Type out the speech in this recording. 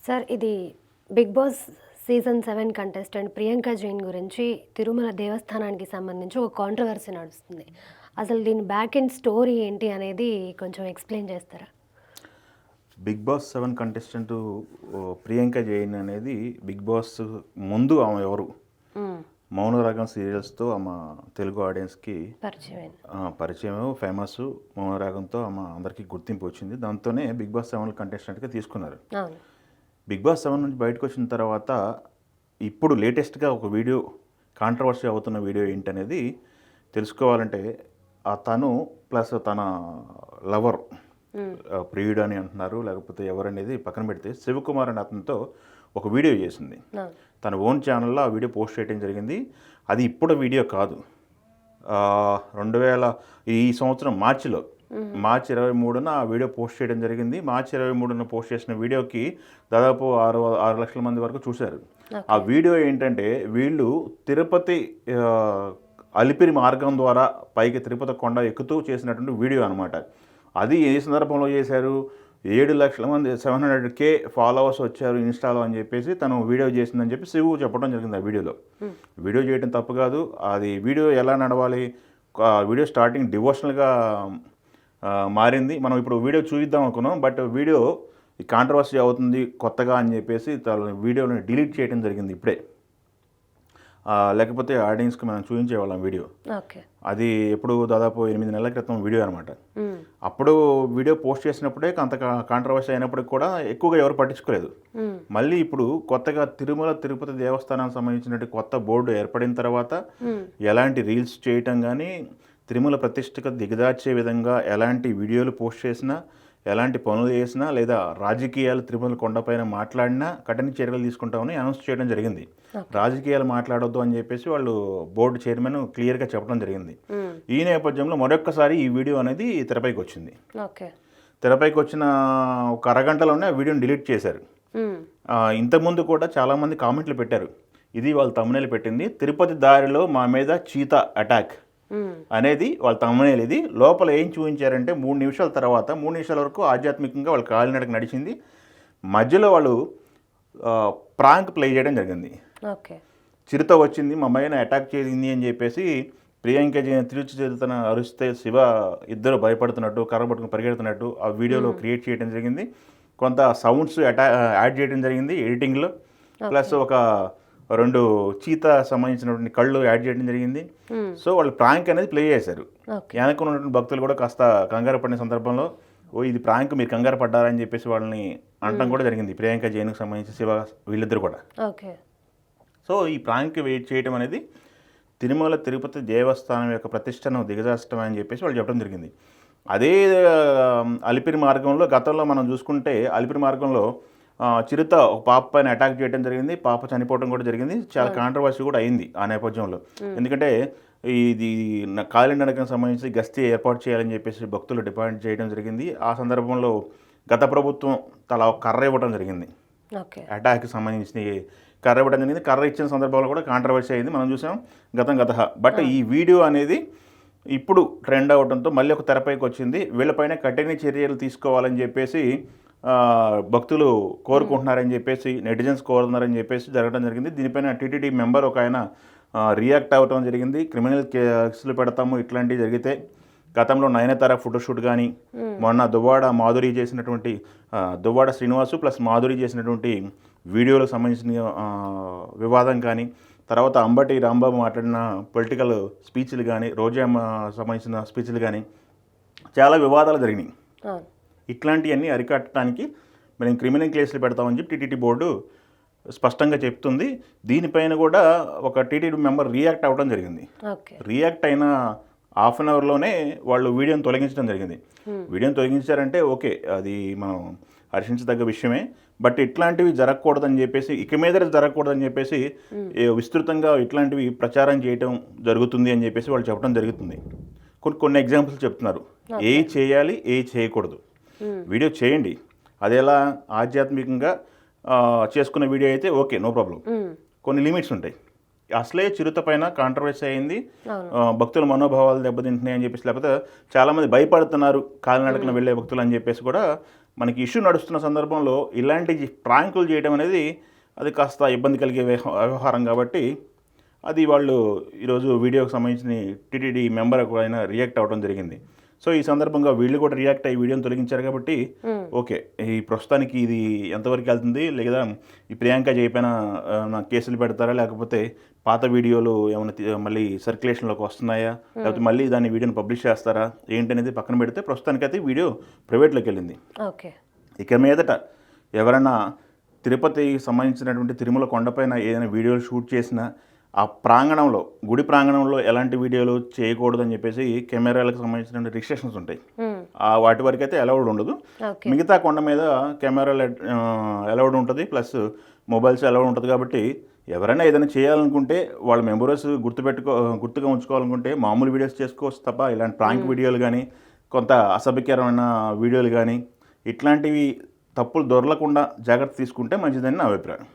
Sir ఇది 'big boss' season 7 contestant Priyanka Jain గురించి తిరుమల దేవస్థానానికి సంబంధించి ఒక కాంట్రవర్సీ నడుస్తుంది. అసలు దీని బ్యాక్ ఎండ్ స్టోరీ ఏంటి అనేది కొంచెం ఎక్స్‌ప్లెయిన్ చేస్తారా? 'Big boss 7' contestant Priyanka Jain అనేది 'బిగ్ బాస్' ముందు ఆమె ఎవరు? హ్మ్. 'మౌనరాగం' సీరియల్స్‌తో ఆమె తెలుగు ఆడియన్స్‌కి పరిచయం, ఫేమస్. 'మౌనరాగంతో' ఆమె అందరికీ గుర్తింపు వచ్చింది. దాంతోనే 'బిగ్ బాస్ 7' కంటెస్టెంట్‌గా తీసుకున్నారు. అవును. 'బిగ్ బాస్ 7' నుంచి బయటకు వచ్చిన తర్వాత ఇప్పుడు లేటెస్ట్‌గా ఒక వీడియో, కాంట్రవర్సీ అవుతున్న వీడియో ఏంటనేది తెలుసుకోవాలంటే తను ప్లస్ తన లవర్ ప్రియుడు అని అంటున్నారు, లేకపోతే ఎవరనేది పక్కన పెడితే శివకుమార్ అనే అతనితో ఒక వీడియో చేసింది. తన ఓన్ ఛానల్లో ఆ వీడియో పోస్ట్ చేయడం జరిగింది. అది ఇప్పుడు వీడియో కాదు, 2000 ఈ సంవత్సరం మార్చి 23న ఆ వీడియో పోస్ట్ చేయడం జరిగింది. మార్చి 23న పోస్ట్ చేసిన వీడియోకి దాదాపు 6 లక్షల మంది వరకు చూశారు. ఆ వీడియో ఏంటంటే వీళ్ళు తిరుపతి అలిపిరి మార్గం ద్వారా పైకి తిరుపతి కొండ ఎక్కుతూ చేసినటువంటి వీడియో అనమాట. అది ఏ సందర్భంలో చేశారు? 7 లక్షల మంది 700K ఫాలోవర్స్ వచ్చారు ఇన్స్టాలో అని చెప్పేసి తను వీడియో చేసిందని చెప్పి శివు చెప్పడం జరిగింది. ఆ వీడియోలో వీడియో చేయడం తప్పు కాదు. అది వీడియో ఎలా నడవాలి? వీడియో స్టార్టింగ్ డివోషనల్గా మారింది. మనం ఇప్పుడు వీడియో చూద్దాం అనుకున్నాం, బట్ వీడియో కాంట్రవర్సీ అవుతుంది కొత్తగా అని చెప్పేసి తన వీడియోని డిలీట్ చేయడం జరిగింది ఇప్పుడే. లేకపోతే ఆడియన్స్కి మనం చూపించేవాళ్ళం వీడియో. అది ఎప్పుడు దాదాపు 8 నెలల క్రితం వీడియో అనమాట. అప్పుడు వీడియో పోస్ట్ చేసినప్పుడే అంత కాంట్రవర్సీ అయినప్పటికి కూడా ఎక్కువగా ఎవరు పట్టించుకోలేదు. మళ్ళీ ఇప్పుడు కొత్తగా తిరుమల తిరుపతి దేవస్థానానికి సంబంధించినటువంటి కొత్త బోర్డు ఏర్పడిన తర్వాత ఎలాంటి రీల్స్ చేయటం కానీ, తిరుమల ప్రతిష్టకు దిగదార్చే విధంగా ఎలాంటి వీడియోలు పోస్ట్ చేసినా, ఎలాంటి పనులు చేసినా, లేదా రాజకీయాలు తిరుమల కొండపైన మాట్లాడినా కఠిన చర్యలు తీసుకుంటామని అనౌన్స్ చేయడం జరిగింది. రాజకీయాలు మాట్లాడొద్దు అని చెప్పేసి వాళ్ళు బోర్డు చైర్మన్ క్లియర్గా చెప్పడం జరిగింది. ఈ నేపథ్యంలో మరొక్కసారి ఈ వీడియో అనేది తెరపైకి వచ్చింది. తెరపైకి వచ్చిన ఒక అరగంటలోనే ఆ వీడియోని డిలీట్ చేశారు. ఇంతకుముందు కూడా చాలామంది కామెంట్లు పెట్టారు. ఇది వాళ్ళు తమ్మునేలు పెట్టింది, తిరుపతి దారిలో మా మీద చీతా అటాక్ అనేది వాళ్ళ తమ్మునేలు. ఇది లోపల ఏం చూపించారంటే 3 నిమిషాల తర్వాత 3 నిమిషాల వరకు ఆధ్యాత్మికంగా వాళ్ళు కాలినడక నడిచింది. మధ్యలో వాళ్ళు ప్రాంక్ ప్లే చేయడం జరిగింది. చిరుత వచ్చింది మా పైన అటాక్ చేసింది అని చెప్పేసి ప్రియాంక తిరుచుతన అరిస్తే శివ ఇద్దరు భయపడుతున్నట్టు, కర్ర పట్టుకుని పరిగెడుతున్నట్టు ఆ వీడియోలో క్రియేట్ చేయడం జరిగింది. కొంత సౌండ్స్ యాడ్ చేయడం జరిగింది ఎడిటింగ్లో. ప్లస్ ఒక 2 చీతా సంబంధించినటువంటి కళ్ళు యాడ్ చేయడం జరిగింది. సో వాళ్ళు ప్రాంక్ అనేది ప్లే చేశారు. వెనక ఉన్నటువంటి భక్తులు కూడా కాస్త కంగారు పడిన సందర్భంలో ఇది ప్రాంక్, మీరు కంగారు పడ్డారని చెప్పేసి వాళ్ళని అనటం కూడా జరిగింది. ప్రియాంక జైన్కి సంబంధించి శివ వీళ్ళిద్దరు కూడా. సో ఈ ప్రాంక్ వెయిట్ చేయడం అనేది తిరుమల తిరుపతి దేవస్థానం యొక్క ప్రతిష్టను దిగజార్చడం అని చెప్పేసి వాళ్ళు చెప్పడం జరిగింది. అదే అలిపిరి మార్గంలో గతంలో మనం చూసుకుంటే అలిపిరి మార్గంలో చిరుత ఒక పాప పైన అటాక్ చేయడం జరిగింది. పాప చనిపోవడం కూడా జరిగింది. చాలా కాంట్రవర్సీ కూడా అయింది ఆ నేపథ్యంలో. ఎందుకంటే ఇది కాలినడకకు సంబంధించి గస్తీ ఏర్పాటు చేయాలని చెప్పేసి భక్తులు డిమాండ్ చేయడం జరిగింది. ఆ సందర్భంలో గత ప్రభుత్వం తలా ఒక కర్ర ఇవ్వడం జరిగింది. అటాక్కి సంబంధించి కర్ర ఇవ్వడం జరిగింది. కర్ర ఇచ్చిన సందర్భంలో కూడా కాంట్రవర్సీ అయింది, మనం చూసాం గత. బట్ ఈ వీడియో అనేది ఇప్పుడు ట్రెండ్ అవడంతో మళ్ళీ ఒక తెరపైకి వచ్చింది. వీళ్ళపైన కఠిన చర్యలు తీసుకోవాలని చెప్పేసి భక్తులు కోరుకుంటున్నారని చెప్పేసి, నెటిజన్స్ కోరుతున్నారని చెప్పేసి జరగడం జరిగింది. దీనిపైన టీటీడీ మెంబర్ ఒక ఆయన రియాక్ట్ అవ్వడం జరిగింది. క్రిమినల్ కేసులు పెడతాము ఇట్లాంటివి జరిగితే. గతంలో నయనతార ఫోటోషూట్ కానీ, మొన్న దువ్వాడ శ్రీనివాసు ప్లస్ మాధురి చేసినటువంటి వీడియోలకు సంబంధించిన వివాదం కానీ, తర్వాత అంబటి రాంబాబు మాట్లాడిన పొలిటికల్ స్పీచ్లు కానీ, రోజా సంబంధించిన స్పీచ్లు కానీ చాలా వివాదాలు జరిగినాయి. ఇట్లాంటివన్నీ అరికట్టడానికి మేము క్రిమినల్ కేసులు పెడతామని చెప్పి టీటీడీ బోర్డు స్పష్టంగా చెప్తుంది. దీనిపైన కూడా ఒక టీటీడీ మెంబర్ రియాక్ట్ అవ్వడం జరిగింది. రియాక్ట్ అయిన హాఫ్ అన్ అవర్లోనే వాళ్ళు వీడియోని తొలగించడం జరిగింది. వీడియోని తొలగించారంటే ఓకే, అది మనం హర్షించదగ్గ విషయమే. బట్ ఇట్లాంటివి జరగకూడదని చెప్పేసి, ఇక మీద జరగకూడదని చెప్పేసి విస్తృతంగా ఇట్లాంటివి ప్రచారం చేయటం జరుగుతుంది అని చెప్పేసి వాళ్ళు చెప్పడం జరుగుతుంది. కొన్ని ఎగ్జాంపుల్స్ చెప్తున్నారు, ఏ చేయాలి ఏ చేయకూడదు. వీడియో చేయండి, అది ఎలా ఆధ్యాత్మికంగా చేసుకున్న వీడియో అయితే ఓకే, నో ప్రాబ్లం. కొన్ని లిమిట్స్ ఉంటాయి. అసలే చిరుత పైన కాంట్రవర్సీ అయింది, భక్తుల మనోభావాలు దెబ్బతింటున్నాయి అని చెప్పేసి, లేకపోతే చాలామంది భయపడుతున్నారు కాలినడకన వెళ్ళే భక్తులు అని చెప్పేసి కూడా మనకి ఇష్యూ నడుస్తున్న సందర్భంలో ఇలాంటి ప్రాంకులు చేయడం అనేది అది కాస్త ఇబ్బంది కలిగే వ్యవహారం కాబట్టి అది వాళ్ళు ఈరోజు వీడియోకి సంబంధించిన టీటీడీ మెంబర్ ఆయన రియాక్ట్ అవ్వడం జరిగింది. సో ఈ సందర్భంగా వీళ్ళు కూడా రియాక్ట్ అయ్యి వీడియోని తొలగించారు కాబట్టి ఓకే, ఈ ప్రస్తుతానికి ఇది ఎంతవరకు వెళ్తుంది, లేదా ఈ ప్రియాంక చేయపైన కేసులు పెడతారా, లేకపోతే పాత వీడియోలు ఏమైనా మళ్ళీ సర్క్యులేషన్లోకి వస్తున్నాయా, లేకపోతే మళ్ళీ దాన్ని వీడియోని పబ్లిష్ చేస్తారా ఏంటనేది పక్కన పెడితే ప్రస్తుతానికైతే వీడియో ప్రైవేట్లోకి వెళ్ళింది. ఓకే, ఇక మీదట ఎవరైనా తిరుపతికి సంబంధించినటువంటి తిరుమల కొండపైన ఏదైనా వీడియోలు షూట్ చేసినా ఆ ప్రాంగణంలో, గుడి ప్రాంగణంలో ఎలాంటి వీడియోలు చేయకూడదని చెప్పేసి కెమెరాలకు సంబంధించిన రిస్ట్రిక్షన్స్ ఉంటాయి. వాటి వరకు అయితే అలౌడ్ ఉండదు. మిగతా కొండ మీద కెమెరాలు అలౌడ్ ఉంటుంది, ప్లస్ మొబైల్స్ అలౌడ్ ఉంటుంది. కాబట్టి ఎవరైనా ఏదైనా చేయాలనుకుంటే వాళ్ళ మెమరీస్ గుర్తుగా ఉంచుకోవాలనుకుంటే మామూలు వీడియోస్ చేసుకోవచ్చు తప్ప ఇలాంటి ప్రాంక్ వీడియోలు కానీ, కొంత అసభ్యకరమైన వీడియోలు కానీ, ఇట్లాంటివి తప్పులు దొరలకుండా జాగ్రత్త తీసుకుంటే మంచిదని నా అభిప్రాయం.